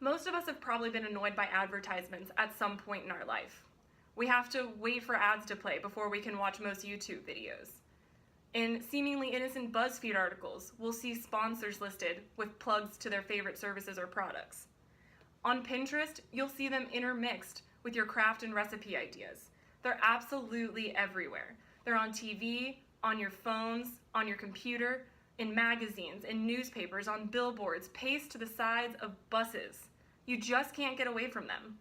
Most of us have probably been annoyed by advertisements at some point in our life. We have to wait for ads to play before we can watch most YouTube videos. In seemingly innocent BuzzFeed articles, we'll see sponsors listed with plugs to their favorite services or products. On Pinterest, you'll see them intermixed with your craft and recipe ideas. They're absolutely everywhere. They're on TV, on your phones, on your computer, in magazines, in newspapers, on billboards, pasted to the sides of buses. You just can't get away from them.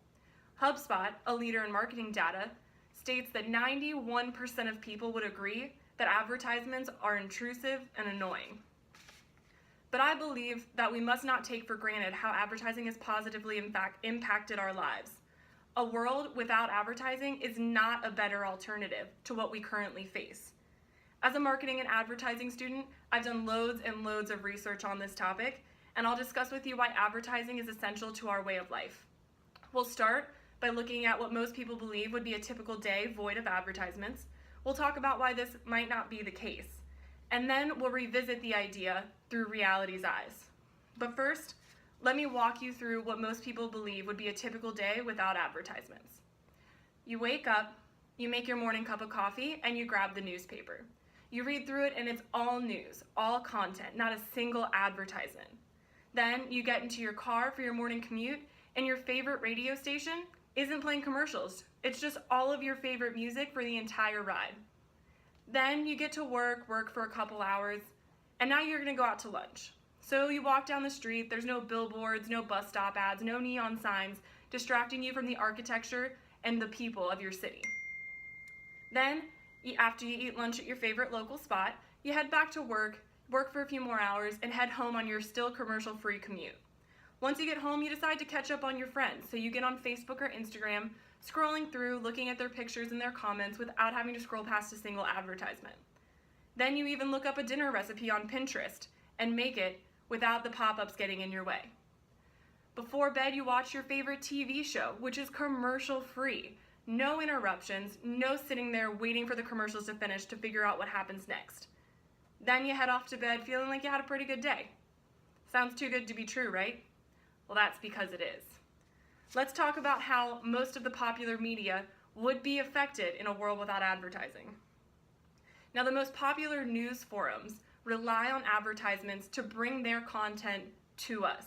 HubSpot, a leader in marketing data, states that 91% of people would agree that advertisements are intrusive and annoying. But I believe that we must not take for granted how advertising has positively impacted our lives. A world without advertising is not a better alternative to what we currently face. As a marketing and advertising student, I've done loads and loads of research on this topic, and I'll discuss with you why advertising is essential to our way of life. We'll start by looking at what most people believe would be a typical day void of advertisements. We'll talk about why this might not be the case, and then we'll revisit the idea through reality's eyes. But first, let me walk you through what most people believe would be a typical day without advertisements. You wake up, you make your morning cup of coffee, and you grab the newspaper. You read through it and it's all news, all content, not a single advertisement. Then you get into your car for your morning commute and your favorite radio station isn't playing commercials. It's just all of your favorite music for the entire ride. Then you get to work for a couple hours, and now you're gonna go out to lunch. So you walk down the street, there's no billboards, no bus stop ads, no neon signs distracting you from the architecture and the people of your city. Then, after you eat lunch at your favorite local spot, you head back to work for a few more hours, and head home on your still commercial-free commute. Once you get home, you decide to catch up on your friends, so you get on Facebook or Instagram, scrolling through, looking at their pictures and their comments without having to scroll past a single advertisement. Then you even look up a dinner recipe on Pinterest and make it without the pop-ups getting in your way. Before bed, you watch your favorite TV show, which is commercial-free. No interruptions, no sitting there waiting for the commercials to finish to figure out what happens next. Then you head off to bed feeling like you had a pretty good day. Sounds too good to be true, right? Well, that's because it is. Let's talk about how most of the popular media would be affected in a world without advertising. Now, the most popular news forums rely on advertisements to bring their content to us.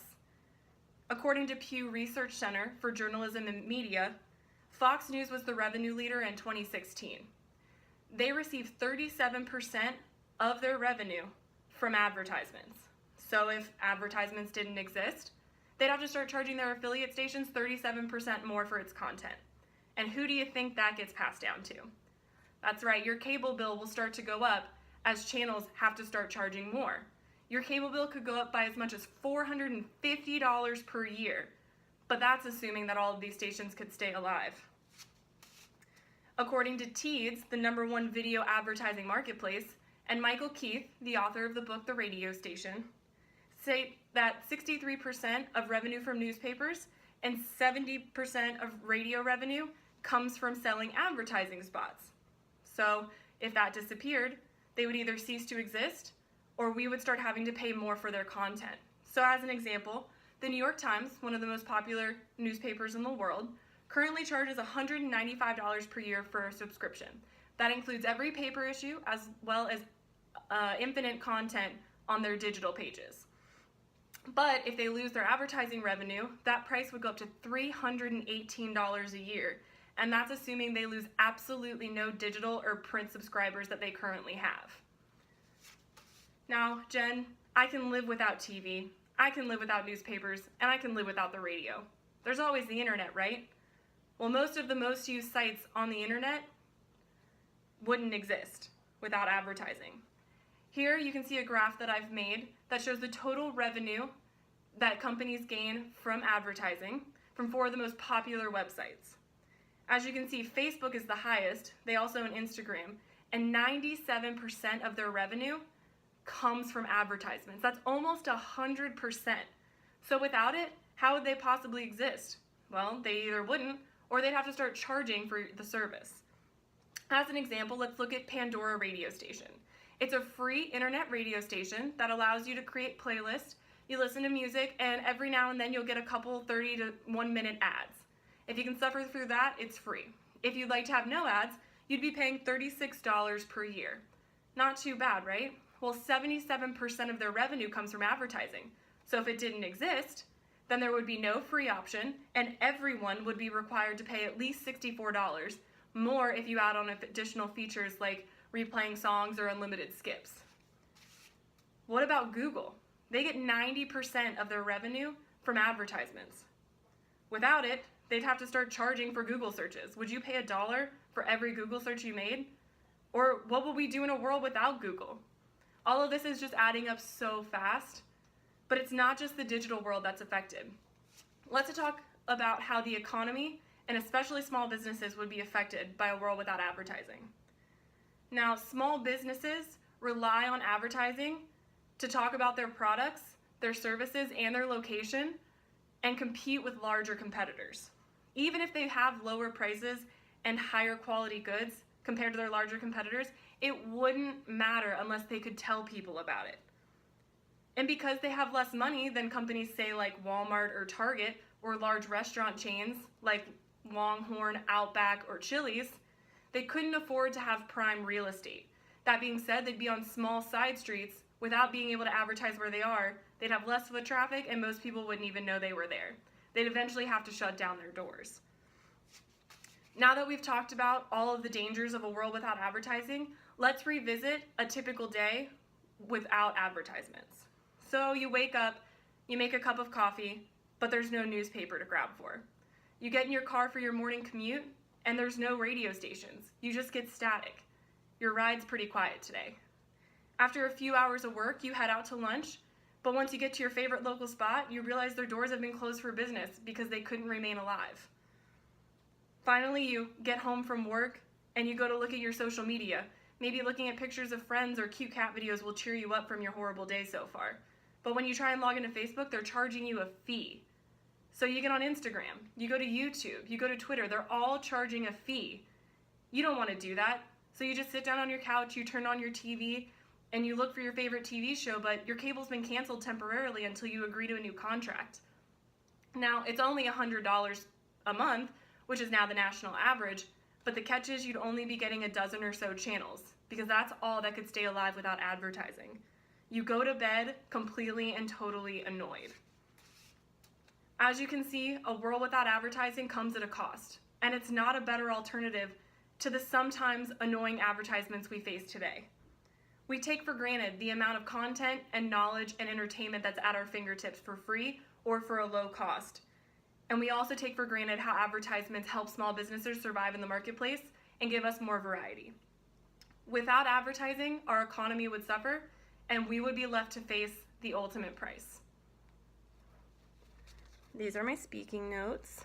According to Pew Research Center for Journalism and Media, Fox News was the revenue leader in 2016. They received 37% of their revenue from advertisements. So if advertisements didn't exist, they'd have to start charging their affiliate stations 37% more for its content. And who do you think that gets passed down to? That's right, your cable bill will start to go up as channels have to start charging more. Your cable bill could go up by as much as $450 per year, but that's assuming that all of these stations could stay alive. According to Teads, the #1 video advertising marketplace, and Michael Keith, the author of the book The Radio Station, say that 63% of revenue from newspapers and 70% of radio revenue comes from selling advertising spots. So if that disappeared, they would either cease to exist or we would start having to pay more for their content. So as an example, the New York Times, one of the most popular newspapers in the world, currently charges $195 per year for a subscription. That includes every paper issue as well as infinite content on their digital pages. But if they lose their advertising revenue, that price would go up to $318 a year. And that's assuming they lose absolutely no digital or print subscribers that they currently have. Now, Jen, I can live without TV, I can live without newspapers, and I can live without the radio. There's always the internet, right? Well, most of the most used sites on the internet wouldn't exist without advertising. Here you can see a graph that I've made that shows the total revenue that companies gain from advertising from 4 of the most popular websites. As you can see, Facebook is the highest, they also own Instagram, and 97% of their revenue comes from advertisements. That's almost 100%. So without it, how would they possibly exist? Well, they either wouldn't, or they'd have to start charging for the service. As an example, let's look at Pandora Radio Station. It's a free internet radio station that allows you to create playlists You listen to music, and every now and then you'll get a couple 30 to 1 minute ads. If you can suffer through that, it's free. If you'd like to have no ads, you'd be paying $36 per year. Not too bad, right? Well, 77% of their revenue comes from advertising. So if it didn't exist, then there would be no free option, and everyone would be required to pay at least $64 more if you add on additional features like replaying songs or unlimited skips. What about Google? They get 90% of their revenue from advertisements. Without it, they'd have to start charging for Google searches. Would you pay $1 for every Google search you made? Or what would we do in a world without Google? All of this is just adding up so fast, but it's not just the digital world that's affected. Let's talk about how the economy, and especially small businesses, would be affected by a world without advertising. Now, small businesses rely on advertising to talk about their products, their services, and their location, and compete with larger competitors. Even if they have lower prices and higher quality goods compared to their larger competitors, it wouldn't matter unless they could tell people about it. And because they have less money than companies, say, like Walmart or Target, or large restaurant chains like Longhorn, Outback, or Chili's, they couldn't afford to have prime real estate. That being said, they'd be on small side streets without being able to advertise where they are. They'd have less foot traffic, and most people wouldn't even know they were there. They'd eventually have to shut down their doors. Now that we've talked about all of the dangers of a world without advertising, let's revisit a typical day without advertisements. So you wake up, you make a cup of coffee, but there's no newspaper to grab for. You get in your car for your morning commute, and there's no radio stations. You just get static. Your ride's pretty quiet today. After a few hours of work, you head out to lunch, but once you get to your favorite local spot, you realize their doors have been closed for business because they couldn't remain alive. Finally, you get home from work and you go to look at your social media. Maybe looking at pictures of friends or cute cat videos will cheer you up from your horrible day so far. But when you try and log into Facebook, they're charging you a fee. So you get on Instagram, you go to YouTube, you go to Twitter, they're all charging a fee. You don't want to do that. So you just sit down on your couch, you turn on your TV, and you look for your favorite TV show, but your cable's been canceled temporarily until you agree to a new contract. Now, it's only $100 a month, which is now the national average, but the catch is you'd only be getting a dozen or so channels, because that's all that could stay alive without advertising. You go to bed completely and totally annoyed. As you can see, a world without advertising comes at a cost, and it's not a better alternative to the sometimes annoying advertisements we face today. We take for granted the amount of content and knowledge and entertainment that's at our fingertips for free or for a low cost. And we also take for granted how advertisements help small businesses survive in the marketplace and give us more variety. Without advertising, our economy would suffer, and we would be left to face the ultimate price. These are my speaking notes.